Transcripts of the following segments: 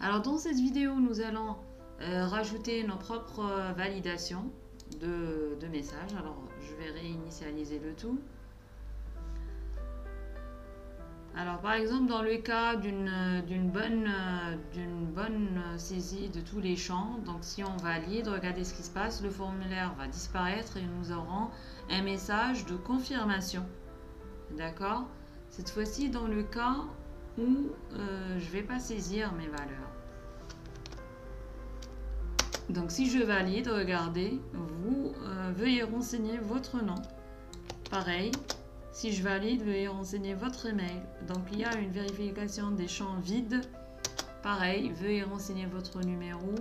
Alors dans cette vidéo, nous allons rajouter nos propres validations de messages. Alors je vais réinitialiser le tout. Alors par exemple dans le cas d'une bonne saisie de tous les champs, donc si on valide, regardez ce qui se passe, le formulaire va disparaître et nous aurons un message de confirmation. D'accord? Cette fois-ci dans le cas où je ne vais pas saisir mes valeurs. Donc si je valide, regardez, vous veuillez renseigner votre nom. Pareil, si je valide, veuillez renseigner votre email. Donc il y a une vérification des champs vides. Pareil, veuillez renseigner votre numéro.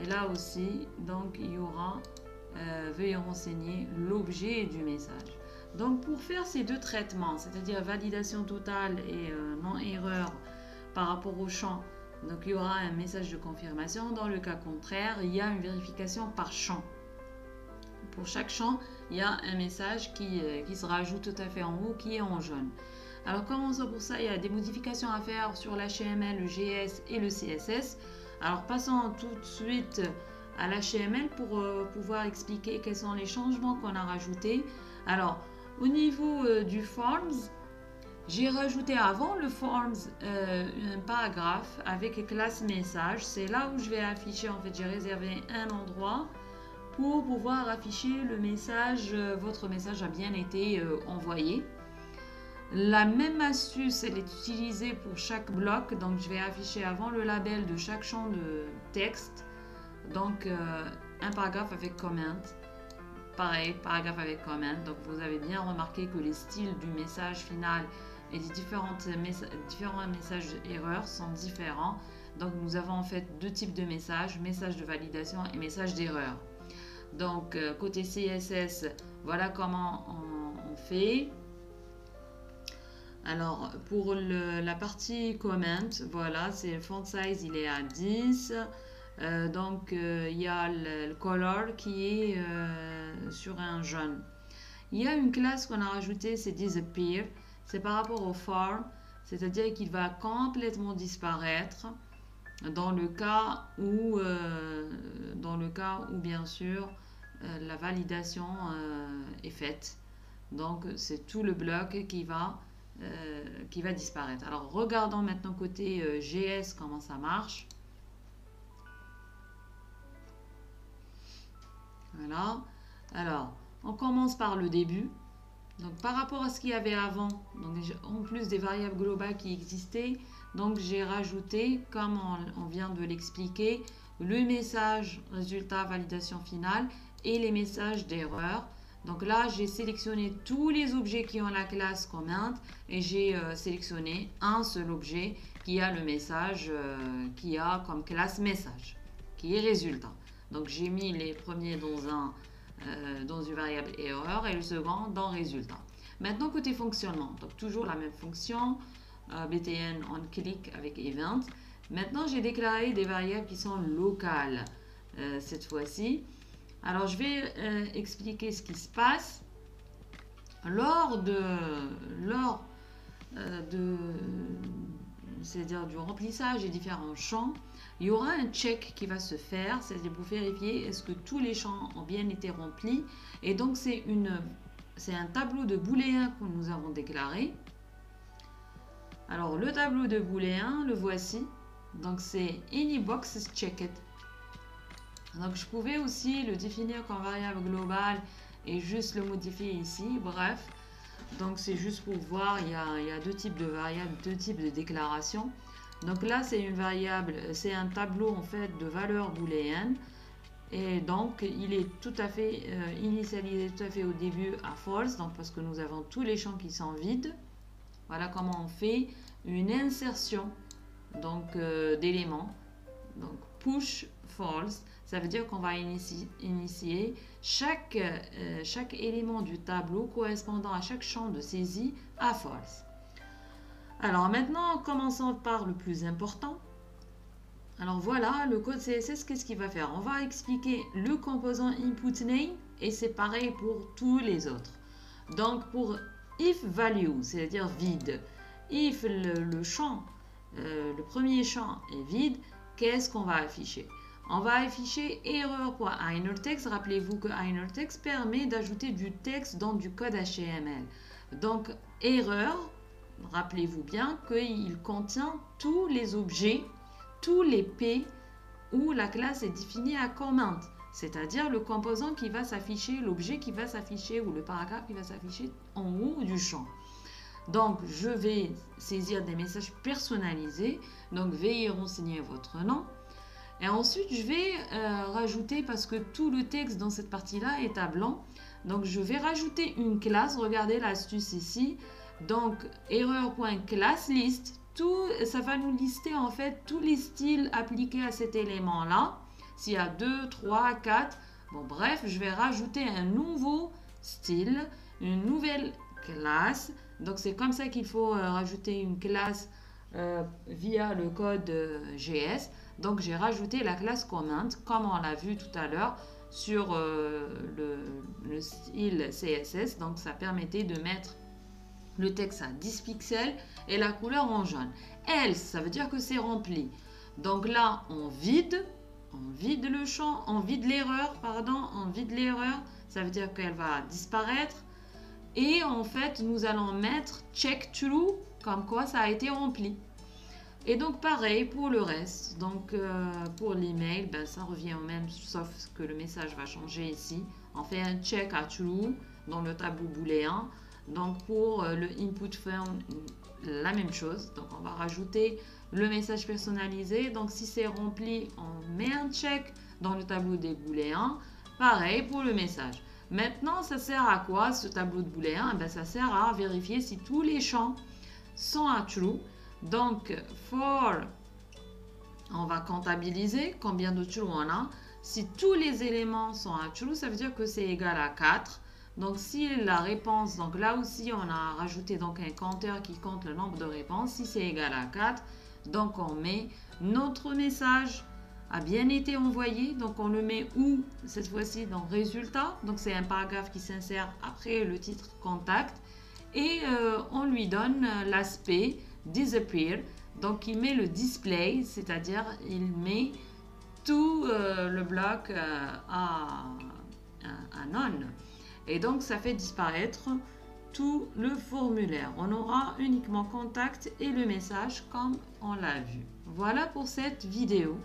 Et là aussi, donc il y aura veuillez renseigner l'objet du message. Donc pour faire ces deux traitements, c'est-à-dire validation totale et non-erreur par rapport au champ, donc il y aura un message de confirmation. Dans le cas contraire, il y a une vérification par champ. Pour chaque champ, il y a un message qui se rajoute tout à fait en haut, qui est en jaune. Alors commençons pour ça, il y a des modifications à faire sur l'HTML, le JS et le CSS. Alors passons tout de suite à l'HTML pour pouvoir expliquer quels sont les changements qu'on a rajoutés. Alors au niveau du Forms, j'ai rajouté avant le Forms un paragraphe avec classe message. C'est là où je vais afficher, en fait j'ai réservé un endroit pour pouvoir afficher le message, votre message a bien été envoyé. La même astuce, elle est utilisée pour chaque bloc, donc je vais afficher avant le label de chaque champ de texte, donc un paragraphe avec comment. Pareil, paragraphe avec comment. Donc vous avez bien remarqué que les styles du message final et des différents messages erreurs sont différents. Donc nous avons en fait deux types de messages, message de validation et message d'erreur. Donc côté CSS, voilà comment on fait. Alors pour la partie comment, voilà, c'est le font size, il est à 10. Donc il y a le color qui est sur un jaune. Il y a une classe qu'on a rajoutée, c'est disappear. C'est par rapport au form, c'est-à-dire qu'il va complètement disparaître dans le cas où bien sûr la validation est faite. Donc c'est tout le bloc qui va disparaître. Alors regardons maintenant côté GS comment ça marche. Voilà. Alors on commence par le début. Donc par rapport à ce qu'il y avait avant, donc en plus des variables globales qui existaient, donc j'ai rajouté, comme on vient de l'expliquer, le message résultat validation finale et les messages d'erreur. Donc là, j'ai sélectionné tous les objets qui ont la classe comment et j'ai sélectionné un seul objet qui a le message qui a comme classe message, qui est résultat. Donc j'ai mis les premiers dans une variable erreur et le second dans résultat. Maintenant côté fonctionnement, donc toujours la même fonction, btn on click avec event. Maintenant j'ai déclaré des variables qui sont locales cette fois-ci. Alors je vais expliquer ce qui se passe c'est-à-dire du remplissage des différents champs. Il y aura un check qui va se faire, c'est-à-dire pour vérifier est-ce que tous les champs ont bien été remplis. Et donc c'est un tableau de booléen que nous avons déclaré. Alors le tableau de booléen, le voici. Donc c'est any box is checked. Donc je pouvais aussi le définir comme variable globale et juste le modifier ici. Bref, donc c'est juste pour voir, il y a deux types de variables, deux types de déclarations. Donc là c'est une variable, c'est un tableau en fait de valeurs booléennes. Et donc il est tout à fait initialisé tout à fait au début à false, donc parce que nous avons tous les champs qui sont vides. Voilà comment on fait une insertion donc d'éléments. Donc push false, ça veut dire qu'on va initier chaque élément du tableau correspondant à chaque champ de saisie à false. Alors maintenant, commençons par le plus important. Alors voilà, le code CSS, qu'est-ce qu'il va faire? On va expliquer le composant input name et c'est pareil pour tous les autres. Donc pour if value, c'est-à-dire vide, if le champ le premier champ est vide, qu'est-ce qu'on va afficher? On va afficher erreur.InnerText. Rappelez-vous que InnerText permet d'ajouter du texte dans du code HTML. Donc, erreur, rappelez-vous bien qu'il contient tous les objets, tous les P où la classe est définie à comment, c'est-à-dire le composant qui va s'afficher, l'objet qui va s'afficher ou le paragraphe qui va s'afficher en haut du champ. Donc, je vais saisir des messages personnalisés. Donc, veuillez renseigner votre nom. Et ensuite, je vais rajouter, parce que tout le texte dans cette partie-là est à blanc, donc je vais rajouter une classe. Regardez l'astuce ici. Donc, erreur.classList, ça va nous lister en fait tous les styles appliqués à cet élément-là. S'il y a 2, 3, 4, bon bref, je vais rajouter un nouveau style, une nouvelle classe. Donc, c'est comme ça qu'il faut rajouter une classe via le code GS. Donc, j'ai rajouté la classe comment, comme on l'a vu tout à l'heure sur le style CSS. Donc, ça permettait de mettre le texte à 10 pixels et la couleur en jaune. Else, ça veut dire que c'est rempli. Donc là, on vide le champ, on vide l'erreur, ça veut dire qu'elle va disparaître. Et en fait, nous allons mettre check true, comme quoi ça a été rempli. Et donc pareil pour le reste. Donc pour l'email, ben, ça revient au même, sauf que le message va changer ici. On fait un check à true dans le tableau booléen. Donc pour le input form, la même chose. Donc on va rajouter le message personnalisé. Donc si c'est rempli, on met un check dans le tableau des booléens. Pareil pour le message. Maintenant, ça sert à quoi ce tableau de booléen? Ben, ça sert à vérifier si tous les champs sont à true. Donc, for, on va comptabiliser combien de true on a. Si tous les éléments sont à true, ça veut dire que c'est égal à 4. Donc, si la réponse, donc là aussi, on a rajouté donc un compteur qui compte le nombre de réponses. Si c'est égal à 4, donc on met notre message a bien été envoyé. Donc, on le met où cette fois-ci dans résultat. Donc, c'est un paragraphe qui s'insère après le titre contact. Et on lui donne l'aspect disappear. Donc, il met le display, c'est-à-dire il met tout le bloc à none. Et donc, ça fait disparaître tout le formulaire. On aura uniquement contact et le message comme on l'a vu. Voilà pour cette vidéo.